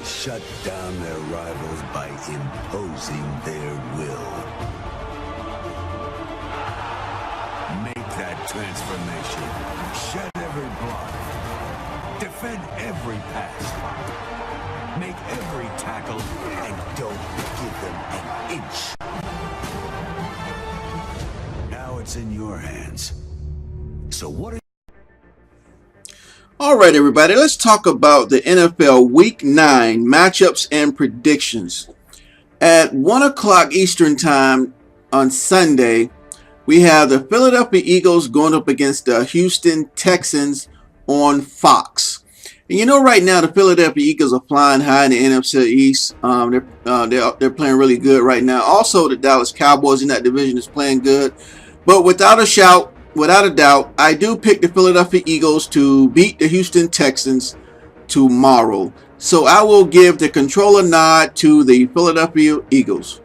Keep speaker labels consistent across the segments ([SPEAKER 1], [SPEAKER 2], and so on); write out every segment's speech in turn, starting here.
[SPEAKER 1] shut down their rivals by imposing their will. Make that transformation. Shed every block. Defend every pass. Make every tackle, and don't give them an inch. Now it's in your hands. So what are
[SPEAKER 2] All right, everybody, let's talk about the NFL Week 9 matchups and predictions. At 1 o'clock Eastern Time on Sunday, we have the Philadelphia Eagles going up against the Houston Texans on Fox. And you know, right now, the Philadelphia Eagles are flying high in the NFC East. They're playing really good right now. Also, the Dallas Cowboys in that division is playing good. But without a doubt, I do pick the Philadelphia Eagles to beat the Houston Texans tomorrow. So I will give the controller nod to the Philadelphia Eagles.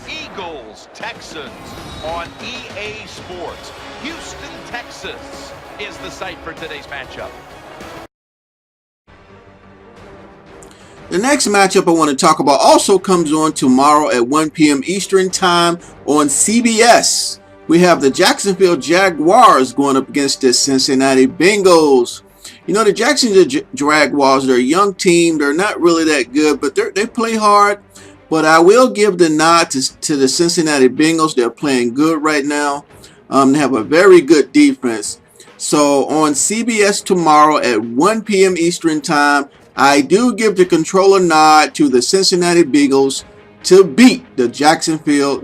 [SPEAKER 3] Eagles, Texans on EA Sports. Houston, Texas is the site for today's matchup.
[SPEAKER 2] The next matchup I want to talk about also comes on tomorrow at 1 p.m. Eastern Time on CBS. We have the Jacksonville Jaguars going up against the Cincinnati Bengals. You know, the Jacksonville Jaguars, they're a young team. They're not really that good, but they play hard. But I will give the nod to the Cincinnati Bengals. They're playing good right now. They have a very good defense. So on CBS tomorrow at 1 p.m. Eastern Time, I do give the controller nod to the Cincinnati Bengals to beat the Jacksonville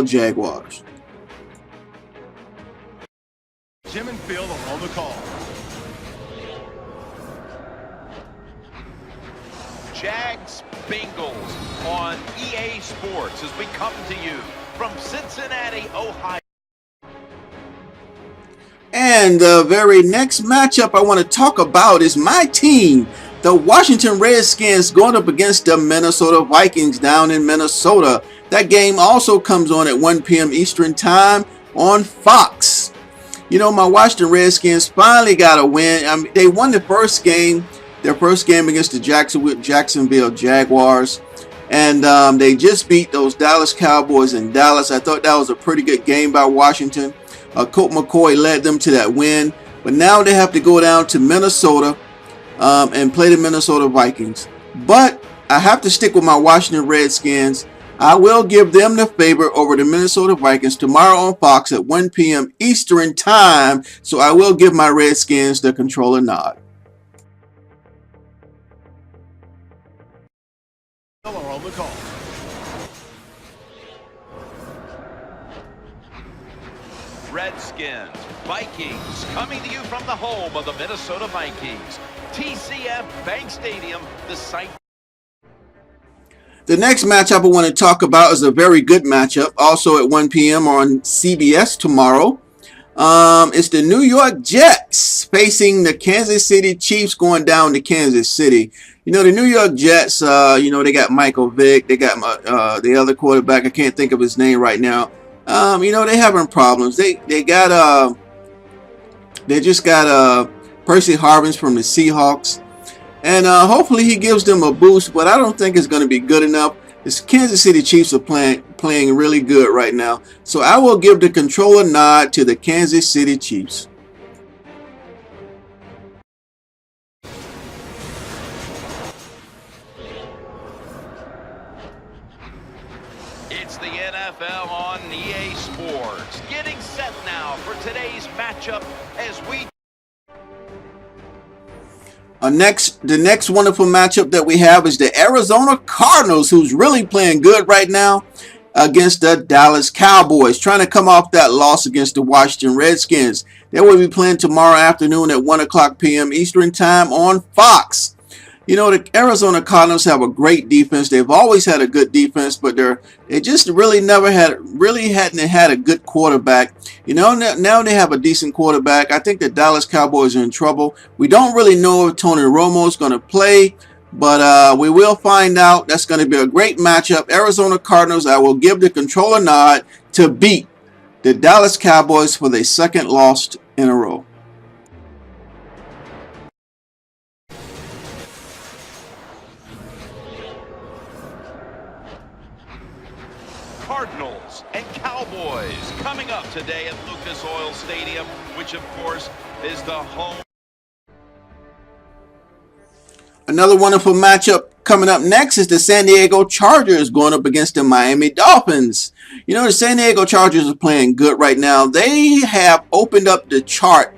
[SPEAKER 2] Jaguars.
[SPEAKER 4] Jim and Phil are on the call.
[SPEAKER 3] Jags, Bengals on EA Sports as we come to you from Cincinnati, Ohio.
[SPEAKER 2] And the very next matchup I want to talk about is my team, the Washington Redskins, going up against the Minnesota Vikings down in Minnesota. That game also comes on at 1 p.m. Eastern Time on Fox. You know, my Washington Redskins finally got a win. I mean, they won their first game against the Jacksonville Jaguars. And they just beat those Dallas Cowboys in Dallas. I thought that was a pretty good game by Washington. Colt McCoy led them to that win. But now they have to go down to Minnesota and play the Minnesota Vikings. But I have to stick with my Washington Redskins. I will give them the favor over the Minnesota Vikings tomorrow on Fox at 1 p.m. Eastern Time. So I will give my Redskins the controller nod.
[SPEAKER 4] Phil are on the call.
[SPEAKER 3] Redskins, Vikings, coming to you from the home of the Minnesota Vikings. TCF Bank Stadium, the site.
[SPEAKER 2] The next matchup I want to talk about is a very good matchup, also at 1 p.m. on CBS tomorrow. It's the New York Jets facing the Kansas City Chiefs going down to Kansas City. You know, the New York Jets, they got Michael Vick. They got the other quarterback. I can't think of his name right now. They're having problems. They just got Percy Harvins from the Seahawks. And hopefully he gives them a boost, but I don't think it's going to be good enough. The Kansas City Chiefs are playing really good right now. So I will give the controller nod to the Kansas City Chiefs.
[SPEAKER 3] It's the NFL on EA Sports. Getting set now for today's matchup as we...
[SPEAKER 2] The next wonderful matchup that we have is the Arizona Cardinals, who's really playing good right now, against the Dallas Cowboys, trying to come off that loss against the Washington Redskins. They will be playing tomorrow afternoon at 1 o'clock p.m. Eastern Time on Fox. You know, the Arizona Cardinals have a great defense. They've always had a good defense, but they just hadn't had a good quarterback. You know, now they have a decent quarterback. I think the Dallas Cowboys are in trouble. We don't really know if Tony Romo is going to play, but we will find out. That's going to be a great matchup. Arizona Cardinals, I will give the controller nod to beat the Dallas Cowboys for their second loss in a row.
[SPEAKER 3] Cardinals and Cowboys coming up today at Lucas Oil Stadium, which of course is the home.
[SPEAKER 2] Another wonderful matchup coming up next is the San Diego Chargers going up against the Miami Dolphins. You know, the San Diego Chargers are playing good right now. They have opened up the chart,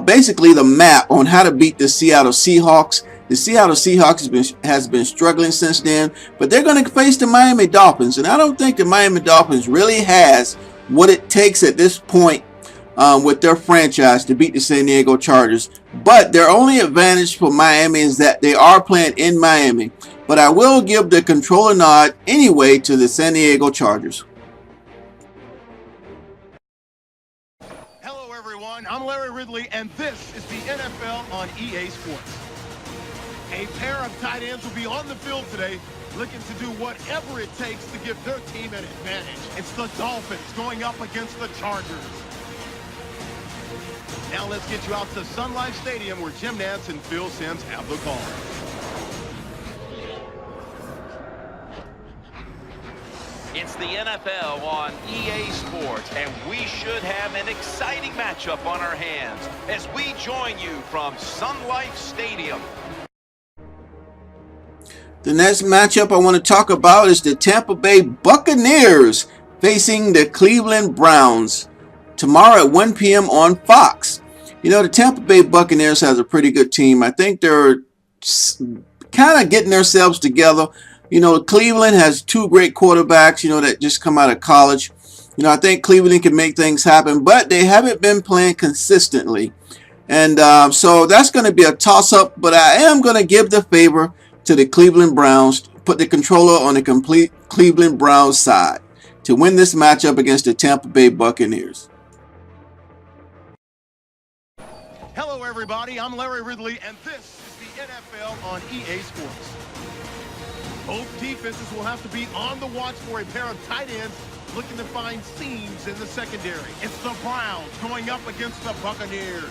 [SPEAKER 2] basically the map on how to beat the Seattle Seahawks. The Seattle Seahawks has been struggling since then, but they're going to face the Miami Dolphins, and I don't think the Miami Dolphins really has what it takes at this point with their franchise to beat the San Diego Chargers. But their only advantage for Miami is that they are playing in Miami. But I will give the controller nod anyway to the San Diego Chargers.
[SPEAKER 4] Hello, everyone. I'm Larry Ridley, and this is the NFL on EA Sports. A pair of tight ends will be on the field today, looking to do whatever it takes to give their team an advantage. It's the Dolphins going up against the Chargers. Now let's get you out to Sun Life Stadium, where Jim Nantz and Phil Simms have the call.
[SPEAKER 3] It's the NFL on EA Sports, and we should have an exciting matchup on our hands as we join you from Sun Life Stadium.
[SPEAKER 2] The next matchup I want to talk about is the Tampa Bay Buccaneers facing the Cleveland Browns tomorrow at 1 p.m. on Fox. You know, the Tampa Bay Buccaneers has a pretty good team. I think they're kind of getting themselves together. You know, Cleveland has two great quarterbacks, you know, that just come out of college. You know, I think Cleveland can make things happen, but they haven't been playing consistently. And so that's going to be a toss-up, but I am going to give the favor to the Cleveland Browns, put the controller on the complete Cleveland Browns side to win this matchup against the Tampa Bay Buccaneers.
[SPEAKER 4] Hello, everybody. I'm Larry Ridley, and this is the NFL on EA Sports. Both defenses will have to be on the watch for a pair of tight ends looking to find seams in the secondary. It's the Browns going up against the Buccaneers.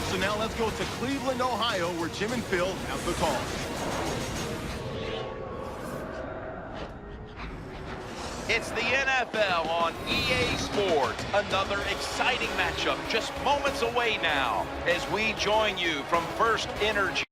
[SPEAKER 4] So now let's go to Cleveland, Ohio, where Jim and Phil have the call.
[SPEAKER 3] It's the NFL on EA Sports. Another exciting matchup just moments away now as we join you from First Energy.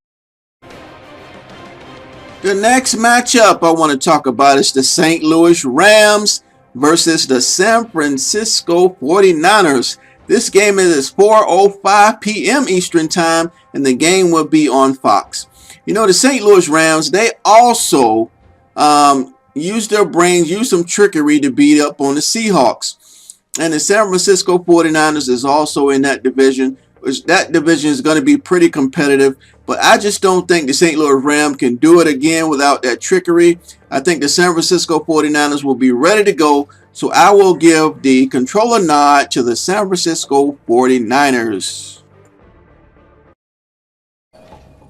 [SPEAKER 2] The next matchup I want to talk about is the St. Louis Rams versus the San Francisco 49ers. This game is 4:05 p.m. Eastern Time, and the game will be on Fox. You know, the St. Louis Rams, they also use their brains, use some trickery to beat up on the Seahawks. And the San Francisco 49ers is also in that division. That division is going to be pretty competitive, but I just don't think the St. Louis Rams can do it again without that trickery. I think the San Francisco 49ers will be ready to go, so I will give the controller nod to the San Francisco 49ers.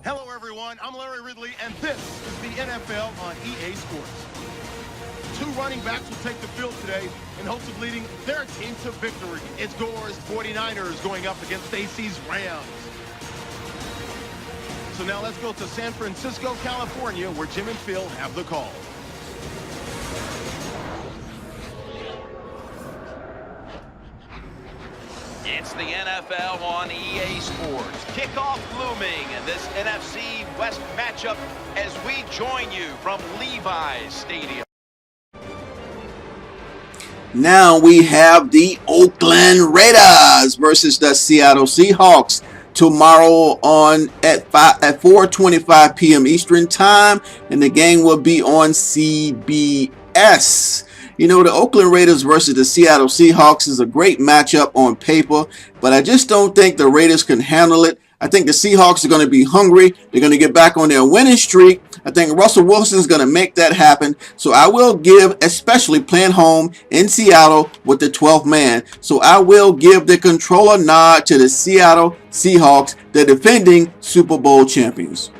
[SPEAKER 4] Hello, everyone. I'm Larry Ridley, and this is the NFL on EA Sports. Two running backs will take the field today in hopes of leading their team to victory. It's Gore's 49ers going up against AC's Rams. So now let's go to San Francisco, California, where Jim and Phil have the call.
[SPEAKER 3] It's the NFL on EA Sports. Kickoff looming in this NFC West matchup as we join you from Levi's Stadium.
[SPEAKER 2] Now we have the Oakland Raiders versus the Seattle Seahawks tomorrow on at 4:25 p.m. Eastern Time, and the game will be on CBS. You know, the Oakland Raiders versus the Seattle Seahawks is a great matchup on paper, but I just don't think the Raiders can handle it. I think the Seahawks are going to be hungry. They're going to get back on their winning streak. I think Russell Wilson is going to make that happen. So I will give, especially playing home in Seattle with the 12th man. So I will give the controller nod to the Seattle Seahawks, the defending Super Bowl champions.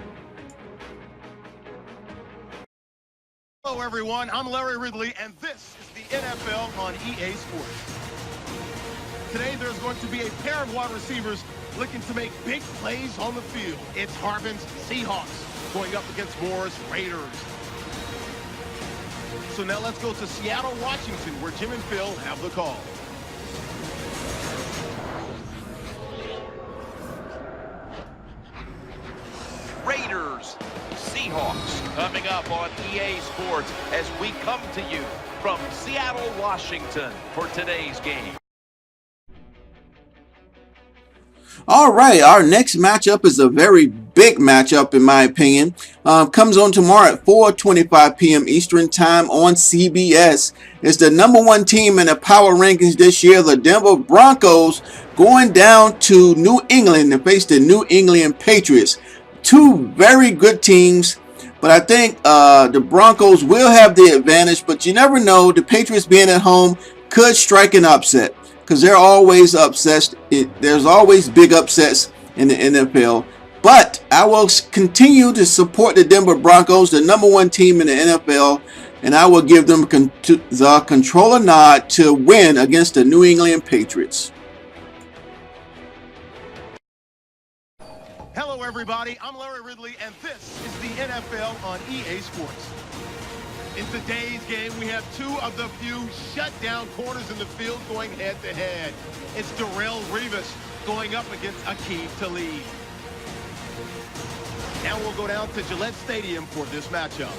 [SPEAKER 4] Hello, everyone. I'm Larry Ridley, and this is the NFL on EA Sports. Today, there's going to be a pair of wide receivers looking to make big plays on the field. It's Harbin's Seahawks going up against Moore's Raiders. So now let's go to Seattle, Washington, where Jim and Phil have the call.
[SPEAKER 3] Raiders, Seahawks, coming up on EA Sports as we come to you from Seattle, Washington for today's game.
[SPEAKER 2] All right, our next matchup is a very big matchup in my opinion. Comes on tomorrow at 4:25 p.m. Eastern Time on CBS. It's the #1 team in the power rankings this year, the Denver Broncos, going down to New England to face the New England Patriots. Two very good teams, but I think the Broncos will have the advantage, but you never know. The Patriots being at home could strike an upset, because they're always upsets. There's always big upsets in the NFL. But I will continue to support the Denver Broncos, the #1 team in the NFL, and I will give them the controller nod to win against the New England Patriots.
[SPEAKER 4] Hello, everybody. I'm Larry Ridley, and this is the NFL on EA Sports. In today's game, we have two of the few shutdown corners in the field going head-to-head. It's Darrelle Revis going up against Aqib Talib. Now we'll go down to Gillette Stadium for this matchup.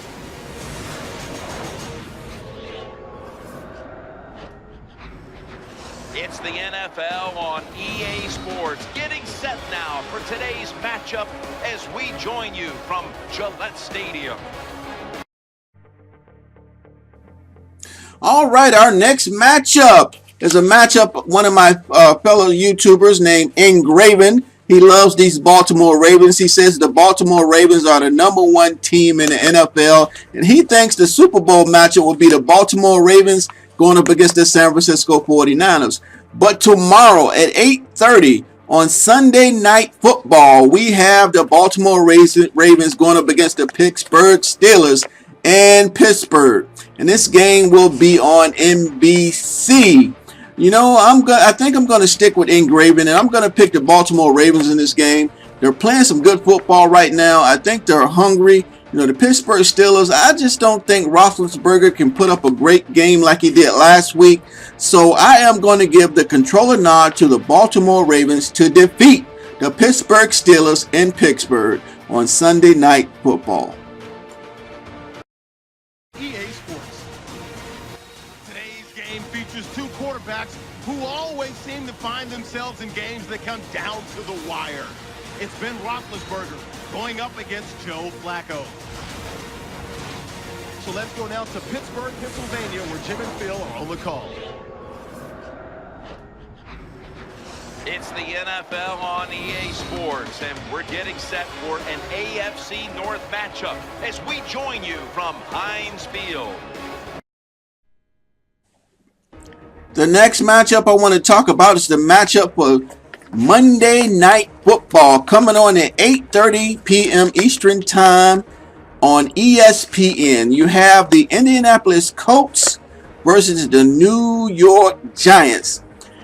[SPEAKER 3] It's the NFL on EA Sports, getting set now for today's matchup as we join you from Gillette Stadium.
[SPEAKER 2] All right, our next matchup is a matchup one of my fellow YouTubers named Engraven. He loves these Baltimore Ravens. He says the Baltimore Ravens are the #1 team in the NFL, and he thinks the Super Bowl matchup will be the Baltimore Ravens going up against the San Francisco 49ers. But tomorrow at 8:30 on Sunday Night Football, we have the Baltimore Ravens going up against the Pittsburgh Steelers in Pittsburgh. And this game will be on NBC. You know, I think I'm going to stick with Engraven, and I'm going to pick the Baltimore Ravens in this game. They're playing some good football right now. I think they're hungry. You know, the Pittsburgh Steelers, I just don't think Roethlisberger can put up a great game like he did last week. So I am going to give the controller nod to the Baltimore Ravens to defeat the Pittsburgh Steelers in Pittsburgh on Sunday Night Football.
[SPEAKER 4] EA Sports. Today's game features two quarterbacks who always seem to find themselves in games that come down to the wire. It's Ben Roethlisberger going up against Joe Flacco. So let's go now to Pittsburgh, Pennsylvania, where Jim and Phil are on the call.
[SPEAKER 3] It's the NFL on EA Sports, and we're getting set for an AFC North matchup as we join you from Heinz Field.
[SPEAKER 2] The next matchup I want to talk about is the matchup for Monday Night Football, coming on at 8:30 p.m. Eastern Time on ESPN. You have the Indianapolis Colts versus the New York Giants.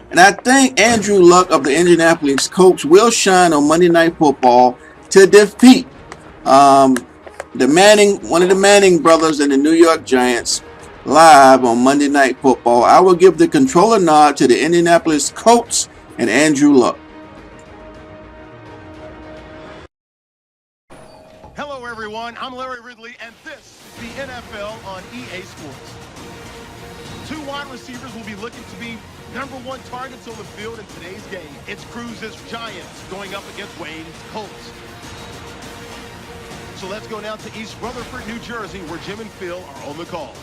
[SPEAKER 2] And I think Andrew Luck of the Indianapolis Colts will shine on Monday Night Football to defeat one of the Manning brothers and the New York Giants live on Monday Night Football. I will give the controller nod to the Indianapolis Colts and Andrew Luck.
[SPEAKER 4] Hello, everyone. I'm Larry Ridley, and this is the NFL on EA Sports. Two wide receivers will be looking to be #1 targets on the field in today's game. It's Cruz's Giants going up against Wayne's Colts. So let's go now to East Rutherford, New Jersey, where Jim and Phil are on the call.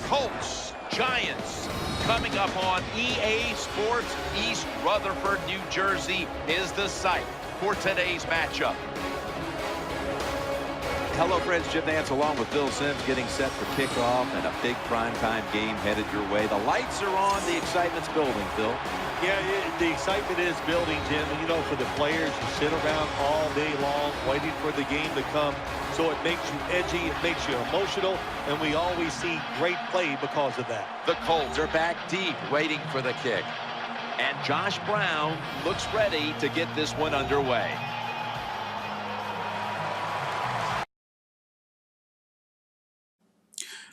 [SPEAKER 3] Colts, Giants, coming up on EA Sports. East Rutherford, New Jersey is the site for today's matchup.
[SPEAKER 5] Hello, friends. Jim Nance along with Bill Sims getting set for kickoff and a big primetime game headed your way. The lights are on. The excitement's building, Phil.
[SPEAKER 6] Yeah, the excitement is building, Jim. You know, for the players to sit around all day long waiting for the game to come. So it makes you edgy, it makes you emotional, and we always see great play because of that.
[SPEAKER 3] The Colts are back deep, waiting for the kick. And Josh Brown looks ready to get this one underway.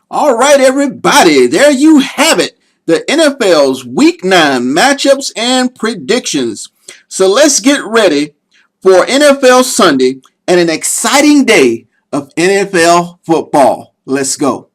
[SPEAKER 2] All right, everybody, there you have it. The NFL's Week 9 matchups and predictions. So let's get ready for NFL Sunday and an exciting day of NFL football. Let's go.